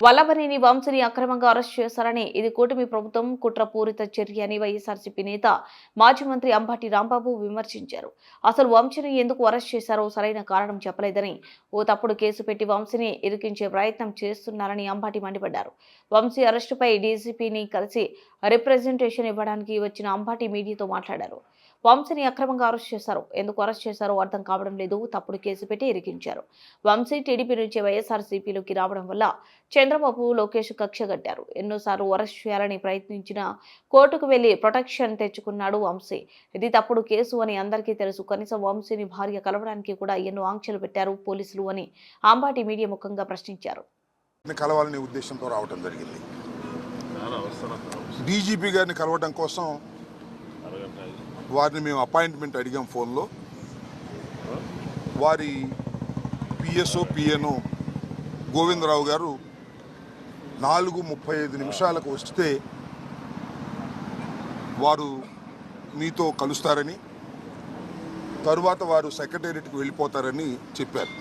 వల్లభనేని వంశీని అక్రమంగా అరెస్ట్ చేశారని, ఇది కూటమి ప్రభుత్వం కుట్రపూరిత చర్య అని వైఎస్ఆర్సీపీ నేత, మాజీ మంత్రి అంబటి రాంబాబు విమర్శించారు. అసలు వంశీని ఎందుకు అరెస్ట్ చేశారో సరైన కారణం చెప్పలేదని, ఓ తప్పుడు కేసు పెట్టి వంశీని ఇరికించే ప్రయత్నం చేస్తున్నారని అంబటి మండిపడ్డారు. వంశీ అరెస్టుపై డీజీపీని కలిసి రిప్రజెంటేషన్ ఇవ్వడానికి వచ్చిన అంబటి మీడియాతో మాట్లాడారు. వంశీని అక్రమంగా అరెస్ట్ చేశారు. ఎందుకు అరెస్ట్ చేశారో అర్థం కావడం లేదు. తప్పుడు కేసు పెట్టి ఇరికించారు. వంశీ టీడీపీ నుంచి వైఎస్ఆర్సీపీలోకి రావడం వల్ల చంద్రబాబు, లోకేష్ కక్షగట్టారు. ఎన్నోసార్లు అరెస్ట్ చేయాలని ప్రయత్నించిన కోర్టుకు వెళ్లి ప్రొటెక్షన్ తెచ్చుకున్నాడు వంశీ. ఇది తప్పుడు కేసు అని అందరికీ తెలుసు. కనీసం వంశీని భార్య కలవడానికి కూడా ఎన్నో ఆంక్షలు పెట్టారు పోలీసులు అని అంబటి మీడియా ముఖంగా ప్రశ్నించారు. కలవాలనే ఉద్దేశంతో రావడం జరిగింది. డీజీపీ గారిని కలవడం కోసం వారిని మేము అపాయింట్మెంట్ అడిగాం. ఫోన్లో వారి పిఎస్ఓ పిఎన్ఓ గోవిందరావు గారు 4:35 వస్తే వారు మీతో కలుస్తారని, తరువాత వారు సెక్రటేరియట్కి వెళ్ళిపోతారని చెప్పారు.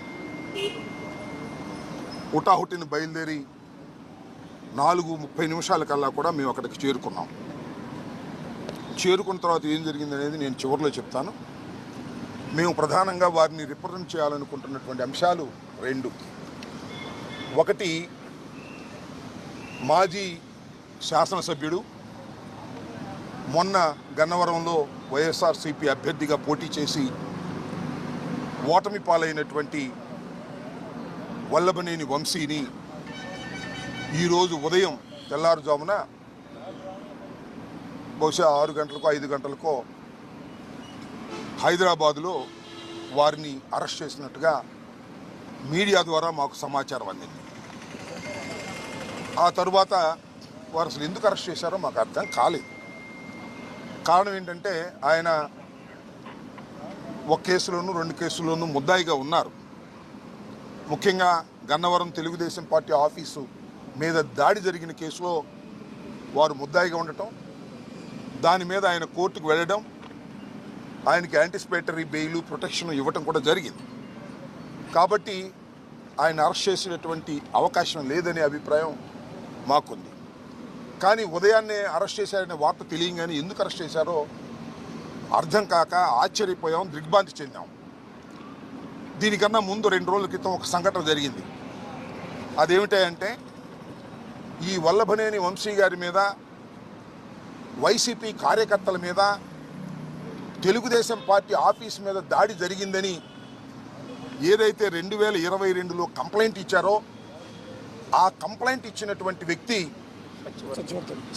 హుటాహుటిని బయలుదేరి 4:30 కల్లా కూడా మేము అక్కడికి చేరుకున్నాం. చేరుకున్న తర్వాత ఏం జరిగింది అనేది నేను చివరిలో చెప్తాను. మేము ప్రధానంగా వారిని రిప్రజెంట్ చేయాలనుకుంటున్నటువంటి అంశాలు 2. ఒకటి, మాజీ శాసనసభ్యుడు మొన్న గన్నవరంలో వైఎస్ఆర్సీపీ అభ్యర్థిగా పోటీ చేసి ఓటమి పాలైనటువంటి వల్లభనేని వంశీని ఈరోజు ఉదయం తెల్లారుజామున బహుశా 6 గంటలకో 5 గంటలకో హైదరాబాదులో వారిని అరెస్ట్ చేసినట్టుగా మీడియా ద్వారా మాకు సమాచారం అందింది. ఆ తరువాత వారు అసలు ఎందుకు అరెస్ట్ చేశారో మాకు అర్థం కాలేదు. కారణం ఏంటంటే ఆయన ఒక కేసులోనూ 2 కేసుల్లోనూ ముద్దాయిగా ఉన్నారు. ముఖ్యంగా గన్నవరం తెలుగుదేశం పార్టీ ఆఫీసు మీద దాడి జరిగిన కేసులో వారు ముద్దాయిగా ఉండటం, దాని మీద ఆయన కోర్టుకు వెళ్ళడం, ఆయనకి యాంటిసిపేటరీ బెయిల్ ప్రొటెక్షన్ ఇవ్వటం కూడా జరిగింది. కాబట్టి ఆయన అరెస్ట్ చేసేటటువంటి అవకాశం లేదనే అభిప్రాయం మాకుంది. కానీ ఉదయాన్నే అరెస్ట్ చేశారనే వార్త తెలియగానే ఎందుకు అరెస్ట్ చేశారో అర్థం కాక ఆశ్చర్యపోయాం, దిగ్భ్రాంతి చెందాం. దీనికన్నా ముందు 2 రోజుల క్రితం ఒక సంఘటన జరిగింది. అదేమిటంటే, ఈ వల్లభనేని వంశీ గారి మీద, వైసీపీ కార్యకర్తల మీద, తెలుగుదేశం పార్టీ ఆఫీస్ మీద దాడి జరిగిందని ఏదైతే 2022లో కంప్లైంట్ ఇచ్చారో ఆ కంప్లైంట్ ఇచ్చినటువంటి వ్యక్తి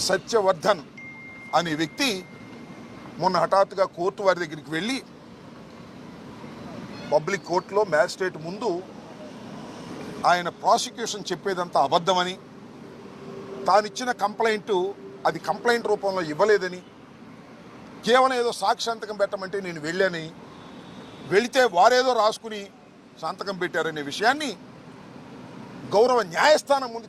సత్యవర్ధన్ అనే వ్యక్తి మొన్న హఠాత్తుగా కోర్టు వారి దగ్గరికి వెళ్ళి పబ్లిక్ కోర్టులో మ్యాజిస్ట్రేట్ ముందు ఆయన ప్రాసిక్యూషన్ చెప్పేదంతా అబద్ధమని, తానిచ్చిన కంప్లైంట్ అది కంప్లైంట్ రూపంలో ఇవ్వలేదని, కేవలం ఏదో సాక్షి సంతకం పెట్టమంటే నేను వెళ్ళాని, వెళితే వారేదో రాసుకుని సంతకం పెట్టారనే విషయాన్ని గౌరవ న్యాయస్థానం ముందు